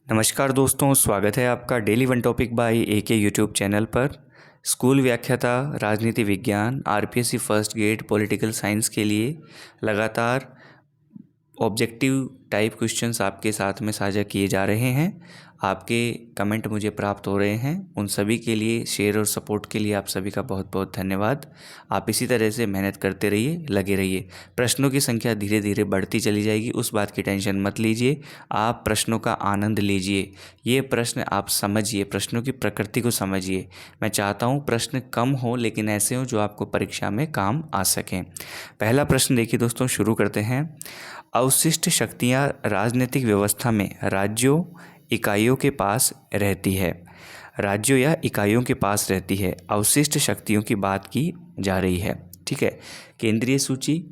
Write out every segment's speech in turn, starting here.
नमस्कार दोस्तों, स्वागत है आपका daily one topic by AK YouTube channel पर। स्कूल व्याख्याता, राजनीति विज्ञान, RPSC first grade political science के लिए लगातार ऑब्जेक्टिव टाइप क्वेश्चंस आपके साथ में साझा किए जा रहे हैं। आपके कमेंट मुझे प्राप्त हो रहे हैं, उन सभी के लिए शेयर और सपोर्ट के लिए आप सभी का बहुत बहुत धन्यवाद। आप इसी तरह से मेहनत करते रहिए, लगे रहिए। प्रश्नों की संख्या धीरे धीरे बढ़ती चली जाएगी, उस बात की टेंशन मत लीजिए। आप प्रश्नों का आनंद लीजिए, ये प्रश्न आप समझिए, प्रश्नों की प्रकृति को समझिए। मैं चाहता हूँ प्रश्न कम हो लेकिन ऐसे हो जो आपको परीक्षा में काम आ सकें। पहला प्रश्न देखिए दोस्तों, शुरू करते हैं। अवशिष्ट शक्तियाँ राजनीतिक व्यवस्था में राज्यों इकाइयों के पास रहती है। राज्यों या इकाइयों के पास रहती है। अवशिष्ट शक्तियों की बात की जा रही है, ठीक है। केंद्रीय सूची,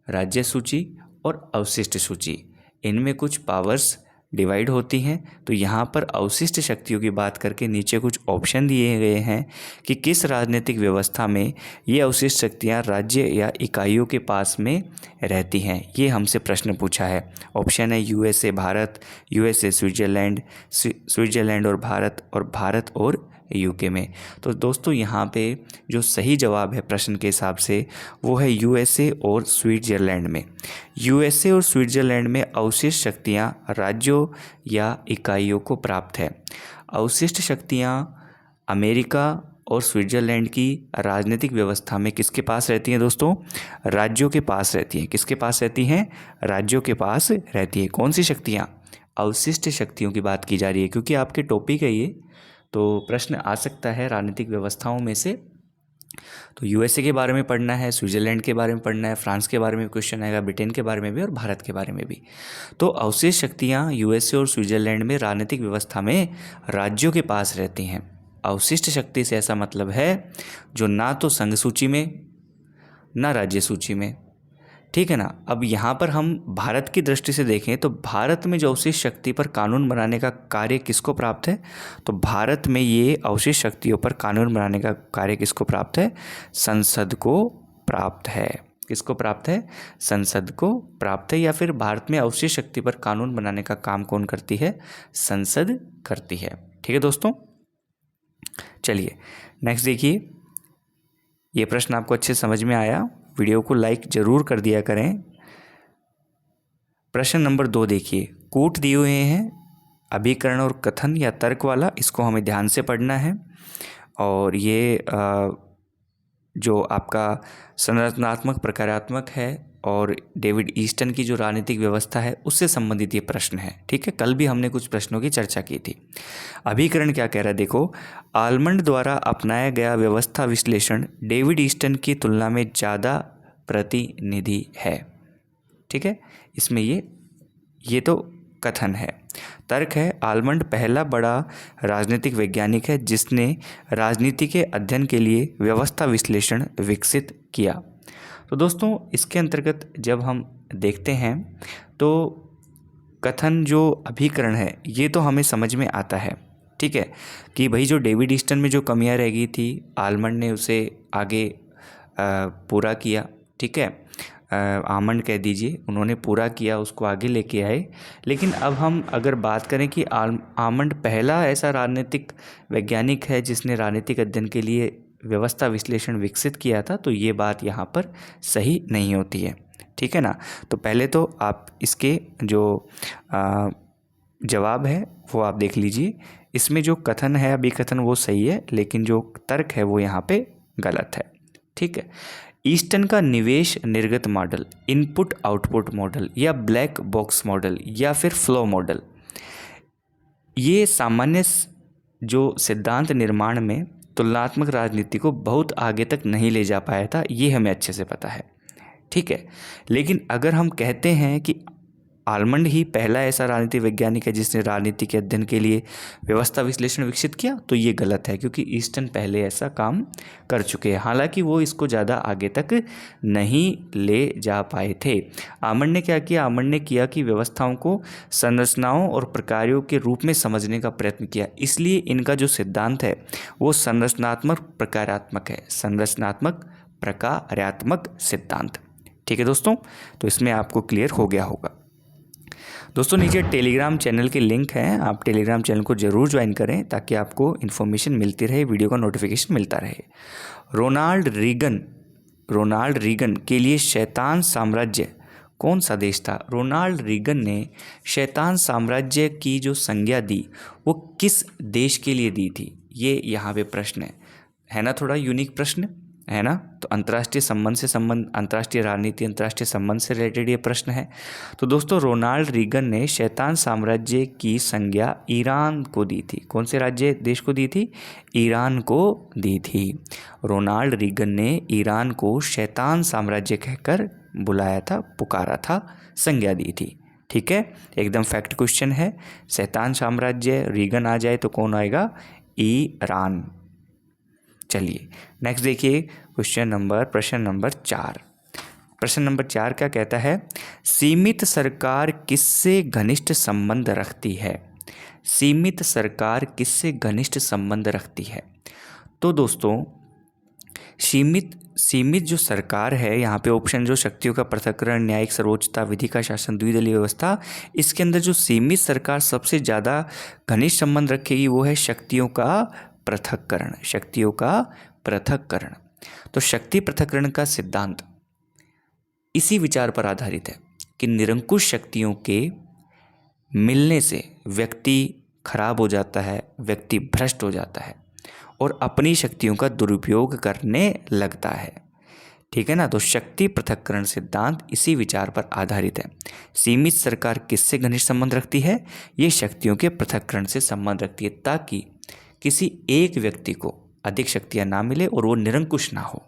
राज्य सूची और अवशिष्ट सूची, इनमें कुछ पावर्स डिवाइड होती हैं। तो यहाँ पर अवशिष्ट शक्तियों की बात करके नीचे कुछ ऑप्शन दिए गए हैं कि किस राजनीतिक व्यवस्था में ये अवशिष्ट शक्तियाँ राज्य या इकाइयों के पास में रहती हैं। ये हमसे प्रश्न पूछा है। ऑप्शन है USA Bharat, USA Switzerland, Switzerland और भारत और UK में। तो दोस्तों यहाँ पे जो सही जवाब है प्रश्न के हिसाब से वो है USA और स्विट्ज़रलैंड में। USA और स्विट्ज़रलैंड में अवशिष्ट शक्तियाँ राज्यों या इकाइयों को प्राप्त है। अवशिष्ट शक्तियाँ अमेरिका और स्विट्ज़रलैंड की राजनीतिक व्यवस्था में किसके पास रहती हैं दोस्तों? राज्यों के पास रहती हैं। किसके पास रहती हैं? राज्यों के पास रहती है। कौन सी शक्तियाँ? अवशिष्ट शक्तियों की बात की जा रही है, क्योंकि आपके टॉपिक है ये, तो प्रश्न आ सकता है राजनीतिक व्यवस्थाओं में से। तो USA के बारे में पढ़ना है, स्विट्ज़रलैंड के बारे में पढ़ना है, फ्रांस के बारे में क्वेश्चन आएगा, ब्रिटेन के बारे में भी और भारत के बारे में भी। तो अवशेष शक्तियाँ USA और स्विट्ज़रलैंड में राजनीतिक व्यवस्था में राज्यों के पास रहती हैं। अवशिष्ट शक्ति से ऐसा मतलब है जो ना तो संघ सूची में ना राज्य सूची में, ठीक है ना। अब यहाँ पर हम भारत की दृष्टि से देखें तो भारत में जो अवशिष्ट शक्ति पर कानून बनाने का कार्य किसको प्राप्त है? तो भारत में ये अवशिष्ट शक्तियों पर कानून बनाने का कार्य किसको प्राप्त है? संसद को प्राप्त है। किसको प्राप्त है? संसद को प्राप्त है। या फिर भारत में अवशिष्ट शक्ति पर कानून बनाने का काम कौन करती है? संसद करती है। ठीक है दोस्तों, चलिए नेक्स्ट देखिए। ये प्रश्न आपको अच्छे समझ में आया? वीडियो को लाइक जरूर कर दिया करें। प्रश्न नंबर 2 देखिए, कूट दिए हुए हैं, अभिकरण और कथन या तर्क वाला, इसको हमें ध्यान से पढ़ना है। और ये जो आपका संरचनात्मक प्रकारात्मक है और डेविड ईस्टन की जो राजनीतिक व्यवस्था है उससे संबंधित ये प्रश्न है, ठीक है। कल भी हमने कुछ प्रश्नों की चर्चा की थी। अभिकरण क्या कह रहा है देखो, आलमंड द्वारा अपनाया गया व्यवस्था विश्लेषण डेविड ईस्टन की तुलना में ज़्यादा प्रतिनिधि है, ठीक है। इसमें ये तो कथन है। तर्क है, आलमंड पहला बड़ा राजनीतिक वैज्ञानिक है जिसने राजनीति के अध्ययन के लिए व्यवस्था विश्लेषण विकसित किया। तो दोस्तों इसके अंतर्गत जब हम देखते हैं तो कथन जो अभिकरण है ये तो हमें समझ में आता है, ठीक है, कि भाई जो डेविड ईस्टन में जो कमियां रह गई थी आलमंड ने उसे आगे पूरा किया, ठीक है। आमंड कह दीजिए, उन्होंने पूरा किया, उसको आगे लेके आए। लेकिन अब हम अगर बात करें कि आमंड पहला ऐसा राजनीतिक वैज्ञानिक है जिसने राजनीतिक अध्ययन के लिए व्यवस्था विश्लेषण विकसित किया था, तो ये बात यहाँ पर सही नहीं होती है, ठीक है ना। तो पहले तो आप इसके जो जवाब है वो आप देख लीजिए। इसमें जो कथन है अभिकथन वो सही है, लेकिन जो तर्क है वो यहाँ पे गलत है, ठीक है। ईस्टन का निवेश निर्गत मॉडल, इनपुट आउटपुट मॉडल या ब्लैक बॉक्स मॉडल या फिर फ्लो मॉडल, ये सामान्य जो सिद्धांत निर्माण में तुलनात्मक राजनीति को बहुत आगे तक नहीं ले जा पाया था, ये हमें अच्छे से पता है, ठीक है। लेकिन अगर हम कहते हैं कि आलमंड ही पहला ऐसा राजनीति वैज्ञानिक है जिसने राजनीति के अध्ययन के लिए व्यवस्था विश्लेषण विकसित किया, तो ये गलत है, क्योंकि ईस्टन पहले ऐसा काम कर चुके हैं। हालांकि वो इसको ज़्यादा आगे तक नहीं ले जा पाए थे। आमंड ने क्या किया? आमंड ने किया कि व्यवस्थाओं को संरचनाओं और प्रकारों के रूप में समझने का प्रयत्न किया। इसलिए इनका जो सिद्धांत है वो संरचनात्मक प्रकारात्मक है, संरचनात्मक प्रकारात्मक सिद्धांत, ठीक है दोस्तों। तो इसमें आपको क्लियर हो गया होगा। दोस्तों नीचे टेलीग्राम चैनल के लिंक हैं, आप टेलीग्राम चैनल को ज़रूर ज्वाइन करें ताकि आपको इन्फॉर्मेशन मिलती रहे, वीडियो का नोटिफिकेशन मिलता रहे। रोनाल्ड रीगन के लिए शैतान साम्राज्य कौन सा देश था? रोनाल्ड रीगन ने शैतान साम्राज्य की जो संज्ञा दी वो किस देश के लिए दी थी? ये यहाँ पे प्रश्न है ना, थोड़ा यूनिक प्रश्न है ना। तो अंतर्राष्ट्रीय राजनीति, अंतर्राष्ट्रीय संबंध से रिलेटेड ये प्रश्न है। तो दोस्तों रोनाल्ड रीगन ने शैतान साम्राज्य की संज्ञा ईरान को दी थी। कौन से देश को दी थी? ईरान को दी थी। रोनाल्ड रीगन ने ईरान को शैतान साम्राज्य कहकर बुलाया था, पुकारा था, संज्ञा दी थी। ठीक है, एकदम फैक्ट क्वेश्चन है। शैतान साम्राज्य रीगन आ जाए तो कौन आएगा? ईरान। चलिए नेक्स्ट देखिए प्रश्न नंबर 4। प्रश्न नंबर 4 क्या कहता है? सीमित सरकार किससे घनिष्ठ संबंध रखती है? सीमित सरकार किससे घनिष्ठ संबंध रखती है? तो दोस्तों सीमित जो सरकार है, यहाँ पे ऑप्शन जो शक्तियों का पृथक्करण, न्यायिक सर्वोच्चता, विधि का शासन, द्विदलीय व्यवस्था, इसके अंदर जो सीमित सरकार सबसे ज़्यादा घनिष्ठ संबंध रखेगी वो है शक्तियों का पृथक्करण। शक्तियों का पृथक्करण। तो शक्ति पृथक्करण का सिद्धांत इसी विचार पर आधारित है कि निरंकुश शक्तियों के मिलने से व्यक्ति खराब हो जाता है, व्यक्ति भ्रष्ट हो जाता है और अपनी शक्तियों का दुरुपयोग करने लगता है। ठीक है ना। तो शक्ति पृथक्करण सिद्धांत इसी विचार पर आधारित है। सीमित सरकार किससे घनिष्ठ संबंध रखती है? ये शक्तियों के पृथक्करण से संबंध रखती है ताकि किसी एक व्यक्ति को अधिक शक्तियाँ ना मिले और वो निरंकुश ना हो।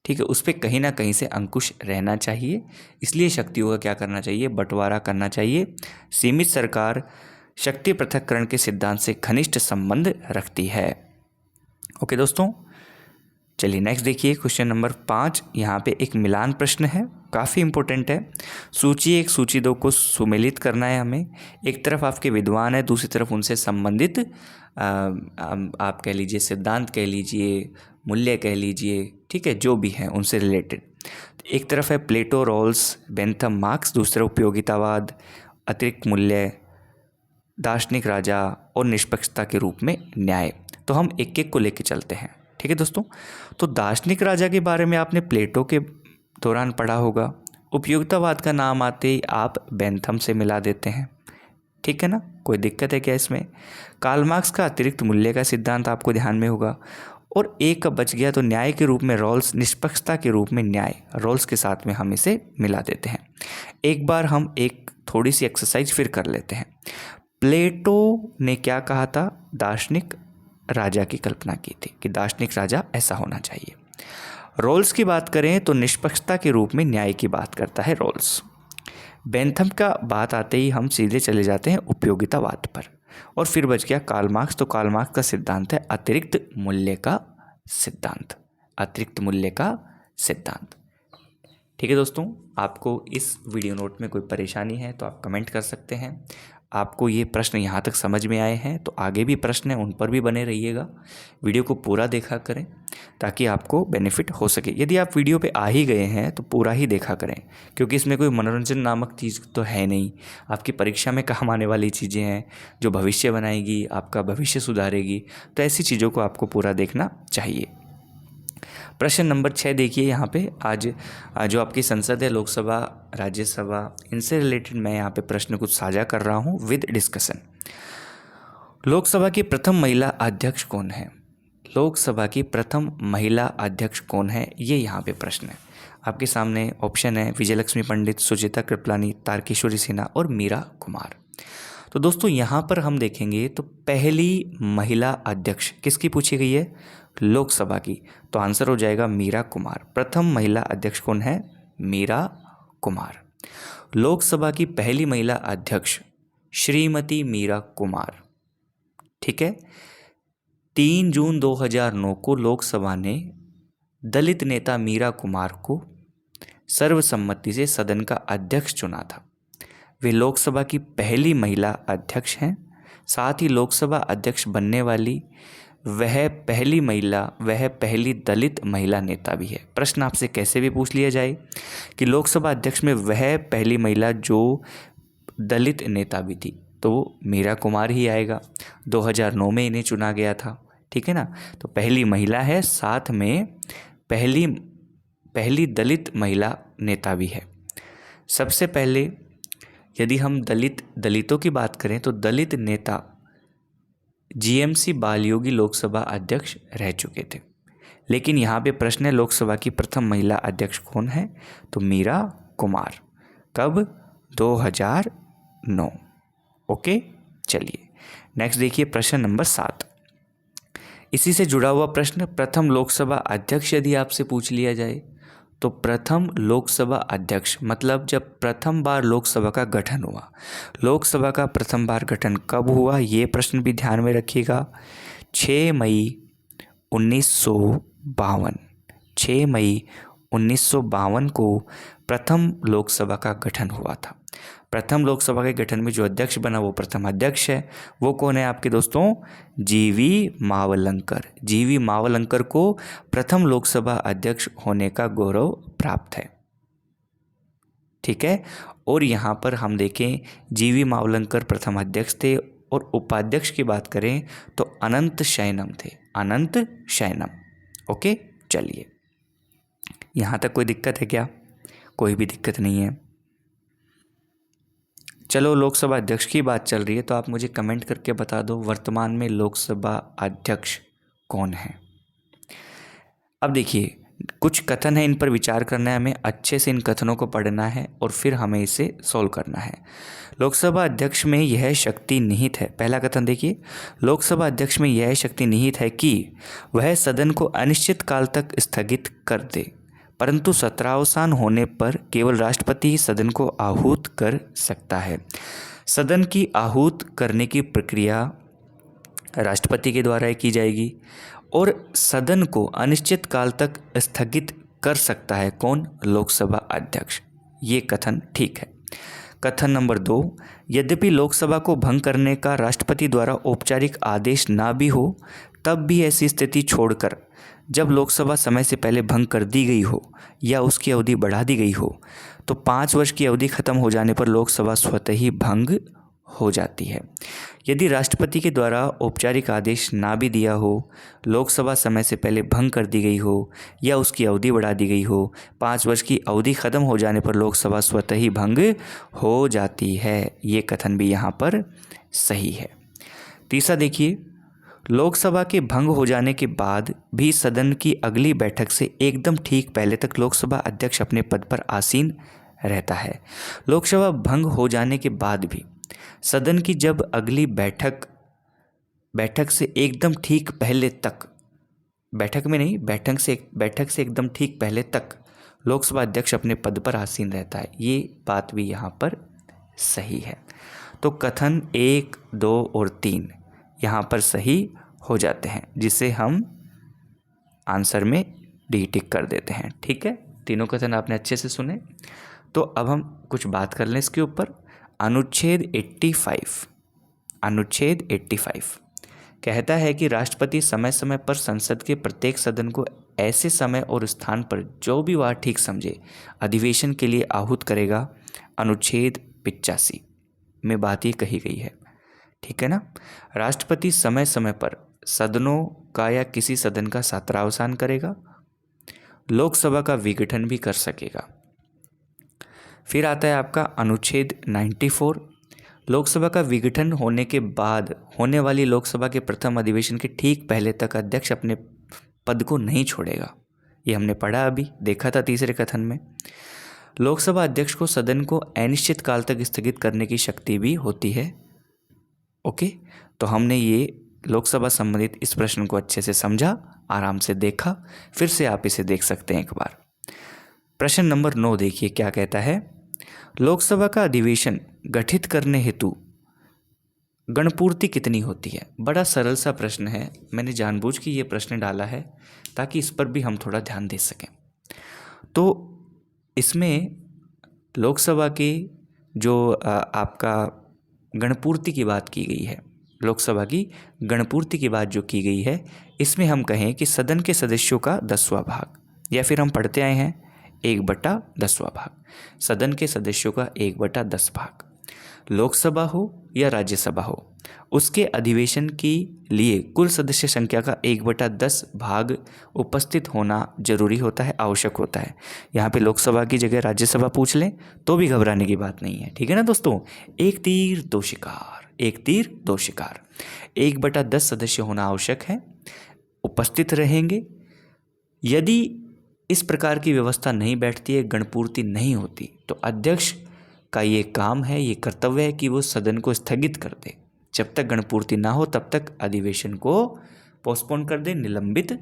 ठीक है, उस पर कहीं ना कहीं से अंकुश रहना चाहिए, इसलिए शक्तियों का क्या करना चाहिए? बंटवारा करना चाहिए। सीमित सरकार शक्ति पृथक्करण के सिद्धांत से घनिष्ठ संबंध रखती है। ओके दोस्तों, चलिए नेक्स्ट देखिए क्वेश्चन नंबर 5। यहाँ पे एक मिलान प्रश्न है, काफ़ी इंपॉर्टेंट है। सूची 1 सूची 2 को सुमेलित करना है हमें। एक तरफ आपके विद्वान है, दूसरी तरफ उनसे संबंधित आप कह लीजिए सिद्धांत, कह लीजिए मूल्य, कह लीजिए, ठीक है, जो भी है उनसे रिलेटेड। एक तरफ है प्लेटो, रॉल्स, बेंथम, मार्क्स, दूसरा उपयोगितावाद, अतिरिक्त मूल्य, दार्शनिक राजा और निष्पक्षता के रूप में न्याय। तो हम एक एक को लेके चलते हैं। ठीक है दोस्तों, तो दार्शनिक राजा के बारे में आपने प्लेटो के दौरान पढ़ा होगा। उपयोगितावाद का नाम आते ही आप बेंथम से मिला देते हैं। ठीक है ना, कोई दिक्कत है क्या इसमें? कार्ल मार्क्स का अतिरिक्त मूल्य का सिद्धांत आपको ध्यान में होगा। और एक का बच गया तो न्याय के रूप में रॉल्स, निष्पक्षता के रूप में न्याय, रॉल्स के साथ में हम इसे मिला देते हैं। एक बार हम एक थोड़ी सी एक्सरसाइज फिर कर लेते हैं। प्लेटो ने क्या कहा था? दार्शनिक राजा की कल्पना की थी कि दार्शनिक राजा ऐसा होना चाहिए। रॉल्स की बात करें तो निष्पक्षता के रूप में न्याय की बात करता है रॉल्स। बेंथम का बात आते ही हम सीधे चले जाते हैं उपयोगितावाद पर। और फिर बच गया कार्ल मार्क्स। तो कार्ल मार्क्स का सिद्धांत है अतिरिक्त मूल्य का सिद्धांत। अतिरिक्त मूल्य का सिद्धांत। ठीक है दोस्तों, आपको इस वीडियो नोट में कोई परेशानी है तो आप कमेंट कर सकते हैं। आपको ये प्रश्न यहाँ तक समझ में आए हैं तो आगे भी प्रश्न हैं, उन पर भी बने रहिएगा। वीडियो को पूरा देखा करें ताकि आपको बेनिफिट हो सके। यदि आप वीडियो पे आ ही गए हैं तो पूरा ही देखा करें, क्योंकि इसमें कोई मनोरंजन नामक चीज़ तो है नहीं। आपकी परीक्षा में काम आने वाली चीज़ें हैं जो भविष्य बनाएगी, आपका भविष्य सुधारेगी। तो ऐसी चीज़ों को आपको पूरा देखना चाहिए। प्रश्न नंबर 6 देखिए। यहाँ पे आज जो आपकी संसद है, लोकसभा, राज्यसभा, इनसे रिलेटेड मैं यहाँ पे प्रश्न कुछ साझा कर रहा हूँ विद डिस्कशन। लोकसभा की प्रथम महिला अध्यक्ष कौन है? लोकसभा की प्रथम महिला अध्यक्ष कौन है, ये यहाँ पे प्रश्न है। आपके सामने ऑप्शन है विजयलक्ष्मी पंडित, सुचेता कृपलानी, तारकेश्वरी सिन्हा और मीरा कुमार। तो दोस्तों यहाँ पर हम देखेंगे तो पहली महिला अध्यक्ष किसकी पूछी गई है? लोकसभा की। तो आंसर हो जाएगा मीरा कुमार। प्रथम महिला अध्यक्ष कौन है? मीरा कुमार। लोकसभा की पहली महिला अध्यक्ष श्रीमती मीरा कुमार। ठीक है। 3 जून 2009 को लोकसभा ने दलित नेता मीरा कुमार को सर्वसम्मति से सदन का अध्यक्ष चुना था। वे लोकसभा की पहली महिला अध्यक्ष हैं। साथ ही लोकसभा अध्यक्ष बनने वाली वह पहली दलित महिला नेता भी है। प्रश्न आपसे कैसे भी पूछ लिया जाए कि लोकसभा अध्यक्ष में वह पहली महिला जो दलित नेता भी थी, तो वो मीरा कुमार ही आएगा। 2009 में इन्हें चुना गया था, ठीक है ना। तो पहली महिला है, साथ में पहली दलित महिला नेता भी है। सबसे पहले यदि हम दलितों की बात करें तो दलित नेता जीएमसी बालयोगी लोकसभा अध्यक्ष रह चुके थे। लेकिन यहाँ पे प्रश्न है, लोकसभा की प्रथम महिला अध्यक्ष कौन है? तो मीरा कुमार। कब? 2009। ओके, चलिए नेक्स्ट देखिए प्रश्न नंबर 7। इसी से जुड़ा हुआ प्रश्न, प्रथम लोकसभा अध्यक्ष यदि आपसे पूछ लिया जाए तो प्रथम लोकसभा अध्यक्ष मतलब जब प्रथम बार लोकसभा का गठन हुआ, लोकसभा का प्रथम बार गठन कब हुआ, ये प्रश्न भी ध्यान में रखिएगा। 6 मई 1952, 6 मई 1952 को प्रथम लोकसभा का गठन हुआ था। प्रथम लोकसभा के गठन में जो अध्यक्ष बना वो प्रथम अध्यक्ष है। वो कौन है आपके दोस्तों? जीवी मावलंकर। जीवी मावलंकर को प्रथम लोकसभा अध्यक्ष होने का गौरव प्राप्त है, ठीक है। और यहाँ पर हम देखें, जीवी मावलंकर प्रथम अध्यक्ष थे और उपाध्यक्ष की बात करें तो अनंत शयनम थे, अनंत शयनम। ओके, चलिए यहाँ तक कोई दिक्कत है क्या? कोई भी दिक्कत नहीं है। चलो, लोकसभा अध्यक्ष की बात चल रही है तो आप मुझे कमेंट करके बता दो वर्तमान में लोकसभा अध्यक्ष कौन है। अब देखिए, कुछ कथन है, इन पर विचार करना है, हमें अच्छे से इन कथनों को पढ़ना है और फिर हमें इसे सॉल्व करना है। लोकसभा अध्यक्ष में यह शक्ति निहित है, पहला कथन देखिए, लोकसभा अध्यक्ष में यह शक्ति निहित है कि वह सदन को अनिश्चित काल तक स्थगित कर दे, परंतु सत्रावसान होने पर केवल राष्ट्रपति ही सदन को आहूत कर सकता है। सदन की आहूत करने की प्रक्रिया राष्ट्रपति के द्वारा की जाएगी और सदन को अनिश्चित काल तक स्थगित कर सकता है कौन? लोकसभा अध्यक्ष। ये कथन ठीक है। कथन नंबर 2, यद्यपि लोकसभा को भंग करने का राष्ट्रपति द्वारा औपचारिक आदेश ना भी हो, तब भी ऐसी स्थिति छोड़कर जब लोकसभा समय से पहले भंग कर दी गई हो या उसकी अवधि बढ़ा दी गई हो तो 5 वर्ष की अवधि खत्म हो जाने पर लोकसभा स्वतः ही भंग हो जाती है। यदि राष्ट्रपति के द्वारा औपचारिक आदेश ना भी दिया हो, लोकसभा समय से पहले भंग कर दी गई हो या उसकी अवधि बढ़ा दी गई हो, 5 वर्ष की अवधि खत्म हो जाने पर लोकसभा स्वतः ही भंग हो जाती है। ये कथन भी यहाँ पर सही है। तीसरा देखिए, लोकसभा के भंग हो जाने के बाद भी सदन की अगली बैठक से एकदम ठीक पहले तक लोकसभा अध्यक्ष अपने पद पर आसीन रहता है। लोकसभा भंग हो जाने के बाद भी सदन की जब अगली बैठक से एकदम ठीक पहले तक, बैठक में नहीं, बैठक से एकदम ठीक पहले तक लोकसभा अध्यक्ष अपने पद पर आसीन रहता है। ये बात भी यहाँ पर सही है। तो कथन 1, 2 और 3 यहाँ पर सही हो जाते हैं, जिसे हम आंसर में डी टिक कर देते हैं, ठीक है। तीनों कथन आपने अच्छे से सुने। तो अब हम कुछ बात कर लें इसके ऊपर। अनुच्छेद 85 कहता है कि राष्ट्रपति समय समय पर संसद के प्रत्येक सदन को ऐसे समय और स्थान पर जो भी वह ठीक समझे अधिवेशन के लिए आहूत करेगा। अनुच्छेद 85 में बात ये कही गई है, ठीक है ना। राष्ट्रपति समय समय पर सदनों का या किसी सदन का सत्रावसान करेगा, लोकसभा का विघटन भी कर सकेगा। फिर आता है आपका अनुच्छेद 94, लोकसभा का विघटन होने के बाद होने वाली लोकसभा के प्रथम अधिवेशन के ठीक पहले तक अध्यक्ष अपने पद को नहीं छोड़ेगा। ये हमने पढ़ा, अभी देखा था तीसरे कथन में। लोकसभा अध्यक्ष को सदन को अनिश्चित काल तक स्थगित करने की शक्ति भी होती है। ओके, तो हमने ये लोकसभा संबंधित इस प्रश्न को अच्छे से समझा, आराम से देखा। फिर से आप इसे देख सकते हैं एक बार। प्रश्न नंबर 9 देखिए क्या कहता है। लोकसभा का अधिवेशन गठित करने हेतु गणपूर्ति कितनी होती है? बड़ा सरल सा प्रश्न है, मैंने जानबूझ के ये प्रश्न डाला है ताकि इस पर भी हम थोड़ा ध्यान दे सकें। तो इसमें लोकसभा के जो आपका गणपूर्ति की बात की गई है, लोकसभा की गणपूर्ति की बात जो की गई है, इसमें हम कहें कि सदन के सदस्यों का 10वां भाग, या फिर हम पढ़ते आए हैं 1/10वां भाग, सदन के सदस्यों का 1/10 भाग। लोकसभा हो या राज्यसभा हो, उसके अधिवेशन के लिए कुल सदस्य संख्या का 1/10 भाग उपस्थित होना जरूरी होता है, आवश्यक होता है। यहाँ पे लोकसभा की जगह राज्यसभा पूछ लें तो भी घबराने की बात नहीं है, ठीक है ना दोस्तों। एक तीर दो शिकार, एक तीर दो शिकार। 1/10 सदस्य होना आवश्यक है, उपस्थित रहेंगे। यदि इस प्रकार की व्यवस्था नहीं बैठती है, गणपूर्ति नहीं होती, तो अध्यक्ष का ये काम है, ये कर्तव्य है कि वो सदन को स्थगित कर दे। जब तक गणपूर्ति ना हो तब तक अधिवेशन को पोस्टपोन कर दे, निलंबित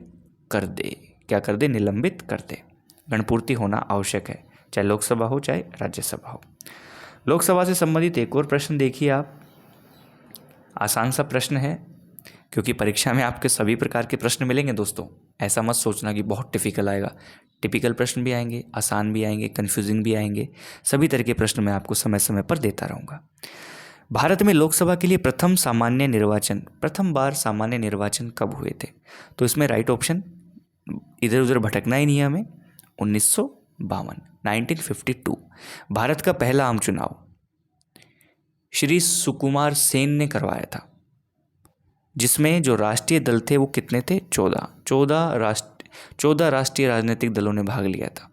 कर दे। क्या कर दे? निलंबित कर दे। गणपूर्ति होना आवश्यक है, चाहे लोकसभा हो चाहे राज्यसभा हो। लोकसभा से संबंधित एक और प्रश्न देखिए आप, आसान सा प्रश्न है, क्योंकि परीक्षा में आपके सभी प्रकार के प्रश्न मिलेंगे दोस्तों। ऐसा मत सोचना कि बहुत टिपिकल आएगा। टिपिकल प्रश्न भी आएंगे, आसान भी आएंगे, कन्फ्यूजिंग भी आएंगे। सभी तरह के प्रश्न मैं आपको समय समय पर देता रहूँगा। भारत में लोकसभा के लिए प्रथम बार सामान्य निर्वाचन कब हुए थे? तो इसमें राइट ऑप्शन, इधर उधर भटकना ही नहीं है हमें, 1952 भारत का पहला आम चुनाव श्री सुकुमार सेन ने करवाया था, जिसमें जो राष्ट्रीय दल थे वो कितने थे? 14 राष्ट्रीय राजनीतिक दलों ने भाग लिया था।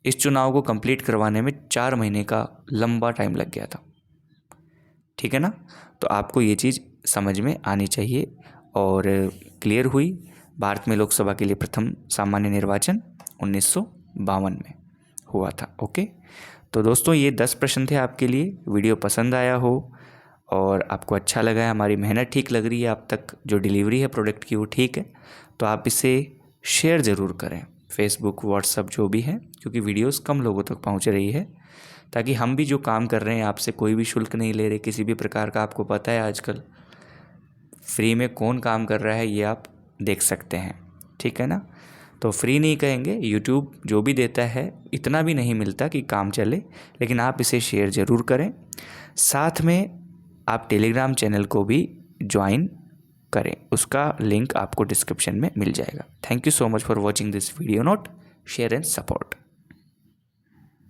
इस चुनाव को कंप्लीट करवाने में 4 महीने का लंबा टाइम लग गया था, ठीक है ना। तो आपको ये चीज़ समझ में आनी चाहिए और क्लियर हुई। भारत में लोकसभा के लिए प्रथम सामान्य निर्वाचन 1952 में हुआ था। ओके, तो दोस्तों ये 10 प्रश्न थे आपके लिए। वीडियो पसंद आया हो और आपको अच्छा लगा है, हमारी मेहनत ठीक लग रही है, आप तक जो डिलीवरी है प्रोडक्ट की वो ठीक है, तो आप इसे शेयर ज़रूर करें, फेसबुक, व्हाट्सअप जो भी है, क्योंकि वीडियोस कम लोगों तक पहुंच रही है, ताकि हम भी जो काम कर रहे हैं आपसे कोई भी शुल्क नहीं ले रहे किसी भी प्रकार का। आपको पता है आजकल फ्री में कौन काम कर रहा है ये आप देख सकते हैं, ठीक है ना। तो फ्री नहीं कहेंगे, यूट्यूब जो भी देता है इतना भी नहीं मिलता कि काम चले, लेकिन आप इसे शेयर ज़रूर करें। साथ में आप टेलीग्राम चैनल को भी ज्वाइन करें, उसका लिंक आपको डिस्क्रिप्शन में मिल जाएगा। Thank you so much for watching this video note, share and support.